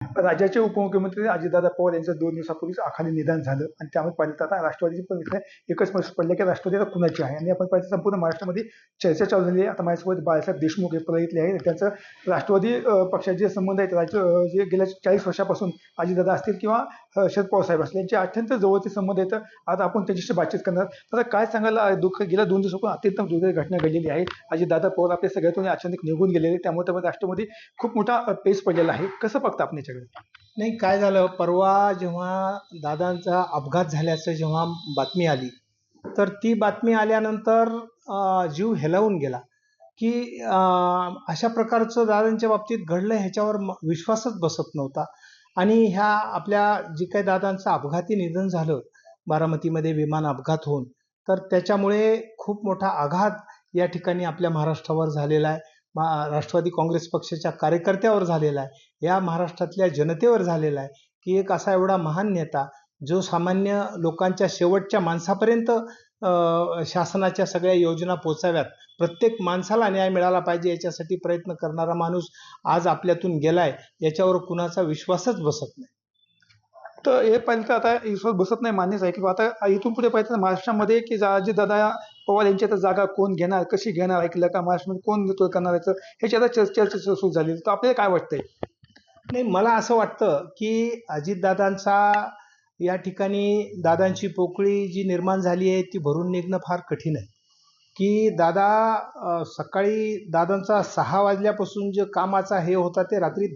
राज्याचे उपमुख्यमंत्री अजितदादा पवार यांचं 2 दिवसापूर्वीच अकाली निधन झालं आणि त्यामुळे पाहिलं आता राष्ट्रवादीची पण इथे एकच प्रश्न पडला की राष्ट्रवादी आता कुणाची आहे आणि आपण पाहिलं संपूर्ण महाराष्ट्रामध्ये चर्चा चालू झाली आहे. आता माझ्यासोबत बाळासाहेब देशमुख हे प्रगतीतले आहेत. त्यांचं राष्ट्रवादी पक्षाचे जे संबंध आहेत जे गेल्या 40 वर्षापासून अजितदादा असतील किंवा शरद पवार साहेब असतील यांचे अत्यंत जवळचे संबंध आहेत. आज आपण त्यांच्याशी बातचीत करणार. तर काय सांगायला दुःख गेल्या 2 दिवसापासून अत्यंत दुर्दैवी घटना घडलेली आहे. अजितदादा पवार आपल्या सगळ्यातून अचानक निघून गेलेले, त्यामुळे राष्ट्रवादी खूप मोठा पेच पडलेला आहे. कसं बघता आपण याच्याकडे? नाही, काय झालं, परवा जेव्हा दादांचा अपघात झाल्याचं जेव्हा बातमी आली, तर ती बातमी आल्यानंतर जीव हेलावून गेला की अशा प्रकारचं दादांच्या बाबतीत घडलं ह्याच्यावर विश्वासच बसत नव्हता. आणि ह्या आपल्या जी काही दादांचं अपघाती निधन झालं बारामतीमध्ये विमान अपघात होऊन, तर त्याच्यामुळे खूप मोठा आघात या ठिकाणी आपल्या महाराष्ट्रावर झालेला आहे. राष्ट्रवादी काँग्रेस पक्षाच्या कार्यकर्त्यावर झालेला आहे, या महाराष्ट्रातल्या जनतेवर झालेला आहे की एक असा एवढा महान नेता जो सामान्य लोकांच्या शेवटच्या माणसापर्यंत शासनाच्या सगळ्या योजना पोचाव्यात, प्रत्येक माणसाला न्याय मिळाला पाहिजे याच्यासाठी प्रयत्न करणारा माणूस आज आपल्यातून गेलाय, याच्यावर कुणाचा विश्वासच बसत नाही. तर हे पाहिलं तर आता विश्वास बसत नाही, मान्यच आहे की आता इथून पुढे पाहिजे तर महाराष्ट्रामध्ये की अजितदादा पवार यांची आता जागा कोण घेणार, कशी घेणार, ऐकलं का महाराष्ट्रामध्ये कोण नेतृत्व करणार याचं ह्याची आता चर्चा सुरू झाली. तर आपल्याला काय वाटतंय? नाही, मला असं वाटतं की अजितदादांचा या ठिकाणी दादांची पोकळी जी निर्माण झाली आहे ती भरून निघणं फार कठीण आहे. की दादा सकाळी दादांचा 6 वाजल्यापासून जे कामाचा हे होता ते रात्री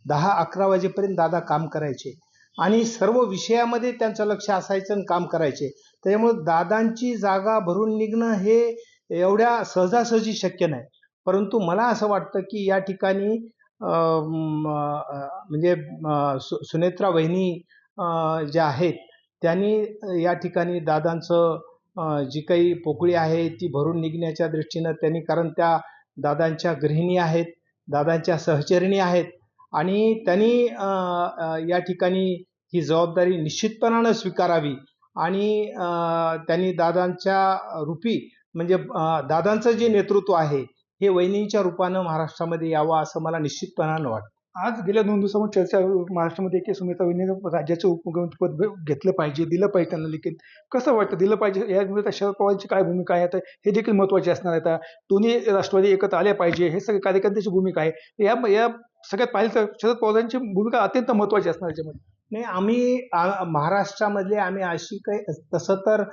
10-11 वाजेपर्यंत दादा काम करायचे आणि सर्व विषयामध्ये त्यांचं लक्ष असायचं आणि काम करायचे. त्याच्यामुळे दादांची जागा भरून निघणं हे एवढ्या सहजासहजी शक्य नाही. परंतु मला असं वाटतं की या ठिकाणी म्हणजे सुनेत्रा वहिनी ज्या आहेत त्यांनी या ठिकाणी दादांचं जी काही पोकळी आहे ती भरून निघण्याच्या दृष्टीनं त्यांनी, कारण त्या दादांच्या गृहिणी आहेत, दादांच्या सहचरिणी आहेत आणि त्यांनी या ठिकाणी ही जबाबदारी निश्चितपणानं स्वीकारावी आणि त्यांनी दादांच्या रूपी म्हणजे दादांचं जे नेतृत्व आहे हे वहिनींच्या रूपानं महाराष्ट्रामध्ये यावं असं मला निश्चितपणानं वाटतं. आज गेल्या 2 दिवसांपासून चर्चा महाराष्ट्रामध्ये की सुमित्रा वहिनीने राज्याचं उपमुख्यमंत्रीपद घेतलं पाहिजे, दिलं पाहिजे त्यांना देखील. कसं वाटतं दिलं पाहिजे? यामध्ये शरद पवारांची काय भूमिका आहे आता हे देखील महत्त्वाचे असणार आहे. आता दोन्ही राष्ट्रवादी एकत्र आले पाहिजे, हे सगळे कार्यकर्त्याची भूमिका आहे. या सगळ्यात पाहिलं तर शरद पवारांची भूमिका अत्यंत महत्त्वाची असणार याच्यामध्ये. नाही, आम्ही महाराष्ट्रामधले आम्ही अशी काही, तसं तर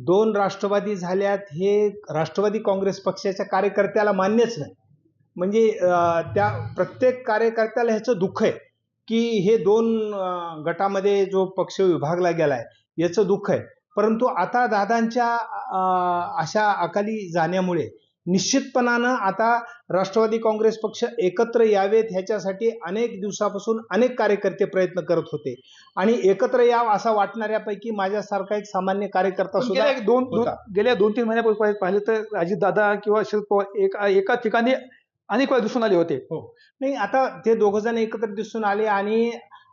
2 राष्ट्रवादी झाल्यात हे राष्ट्रवादी काँग्रेस पक्षाच्या कार्यकर्त्याला मान्यच नाही. म्हणजे त्या प्रत्येक कार्यकर्त्याला ह्याचं दुःख आहे की हे 2 गटामध्ये जो पक्ष विभागला गेलाय याचं दुःख आहे. परंतु आता दादांच्या अशा अकाली जाण्यामुळे निश्चितपणानं आता राष्ट्रवादी काँग्रेस पक्ष एकत्र यावेत ह्याच्यासाठी अनेक दिवसापासून अनेक कार्यकर्ते प्रयत्न करत होते आणि एकत्र यावं असं वाटणाऱ्यापैकी माझ्यासारखा एक सामान्य कार्यकर्ता सुद्धा गेल्या 2-3 महिन्यापूर्वी पाहिलं तर अजितदादा किंवा शरद पवार एका ठिकाणी अनेक वेळा दिसून आले होते. हो, नाही, आता ते दोघ जण एकत्र दिसून आले आणि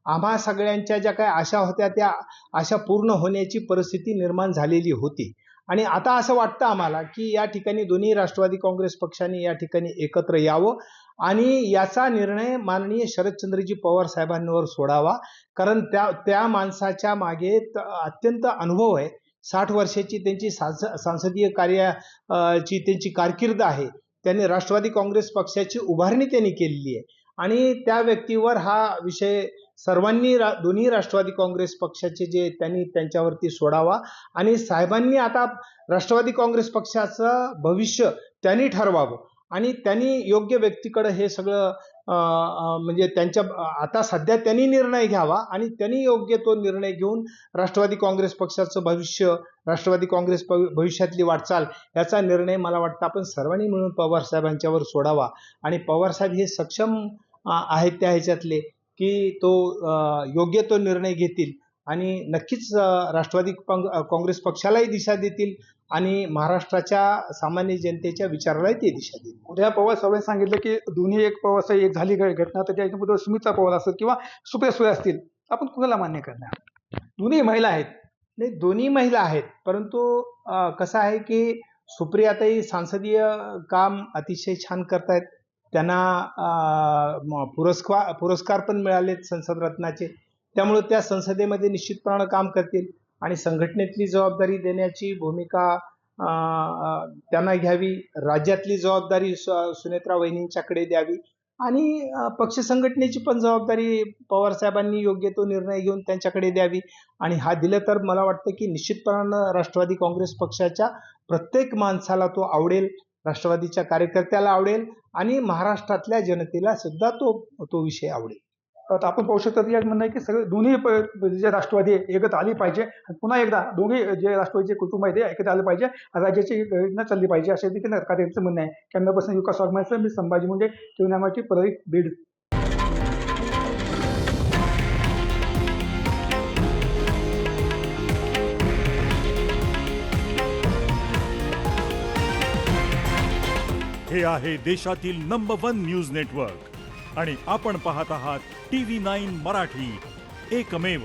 आम्हा सगळ्यांच्या ज्या काही आशा होत्या त्या आशा पूर्ण होण्याची परिस्थिती निर्माण झालेली होती. आणि आता असं वाटतं आम्हाला की या ठिकाणी दोन्ही राष्ट्रवादी काँग्रेस पक्षांनी या ठिकाणी एकत्र यावं आणि याचा निर्णय माननीय शरदचंद्रजी पवार साहेबांवर सोडावा. कारण त्या माणसाच्या मागे अत्यंत अनुभव आहे. 60 वर्षाची त्यांची सांसदीय कार्याची त्यांची कारकीर्द आहे. त्यांनी राष्ट्रवादी काँग्रेस पक्षाची उभारणी त्यांनी केलेली आहे आणि त्या व्यक्तीवर हा विषय सर्वांनी दोन्ही राष्ट्रवादी काँग्रेस पक्षाचे जे त्यांनी त्यांच्यावरती सोडावा आणि साहेबांनी आता राष्ट्रवादी काँग्रेस पक्षाचं भविष्य त्यांनी ठरवावं आणि त्यांनी योग्य व्यक्तीकडे हे सगळं म्हणजे त्यांच्या आता सध्या त्यांनी निर्णय घ्यावा आणि त्यांनी योग्य तो निर्णय घेऊन राष्ट्रवादी काँग्रेस पक्षाचं भविष्य, राष्ट्रवादी काँग्रेस भविष्यातली वाटचाल याचा निर्णय मला वाटतं आपण सर्वांनी मिळून पवारसाहेबांच्यावर सोडावा. आणि पवारसाहेब हे सक्षम आहेत त्या ह्याच्यातले की तो योग्य तो निर्णय घेतील आणि नक्कीच राष्ट्रवादी काँग्रेस पक्षालाही दिशा देतील आणि महाराष्ट्राच्या सामान्य जनतेच्या विचारालाही ते दिशा देतील. उद्या पवार साहेबांनी सांगितलं की दोन्ही एक पवार साहेब एक झाली घटना तर त्याच्याबद्दल सुमित्रा पवार असेल किंवा सुप्रिया सुळे असतील, आपण कुणाला मान्य करणार? दोन्ही महिला आहेत. नाही, दोन्ही महिला आहेत, परंतु कसं आहे की सुप्रियाताई सांसदीय काम अतिशय छान करतायत त्यांना पुरस्कार पण मिळालेत संसद रत्नाचे. त्यामुळे त्या संसदेमध्ये निश्चितपणानं काम करतील आणि संघटनेतली जबाबदारी देण्याची भूमिका त्यांना घ्यावी. राज्यातली जबाबदारी सुनेत्रा वहिनींच्याकडे द्यावी आणि पक्ष संघटनेची पण जबाबदारी पवार साहेबांनी योग्य तो निर्णय घेऊन त्यांच्याकडे द्यावी. आणि हा दिलं तर मला वाटतं की निश्चितपणानं राष्ट्रवादी काँग्रेस पक्षाच्या प्रत्येक माणसाला तो आवडेल, राष्ट्रवादीच्या कार्यकर्त्याला आवडेल आणि महाराष्ट्रातल्या जनतेला सुद्धा तो विषय आवडेल. आता आपण पाहू शकतो की यात म्हणणं आहे की सगळे दोन्ही जे राष्ट्रवादी आहे एकत्र आली पाहिजे आणि पुन्हा एकदा दोन्ही जे राष्ट्रवादीचे कुटुंब आहे ते एकत्र आलं पाहिजे. राज्याची योजना चालली पाहिजे असे देखील कार्यकर्त्यांचं म्हणणं आहे. कॅमेरा पर्सन विकास वाघमारेसह मी संभाजी मुंडे, टीव्ही परळी, बीड. हे आहे देशातील नंबर 1 न्यूज नेटवर्क आणि आपण पाहत आहात TV9 मराठी, एकमेव.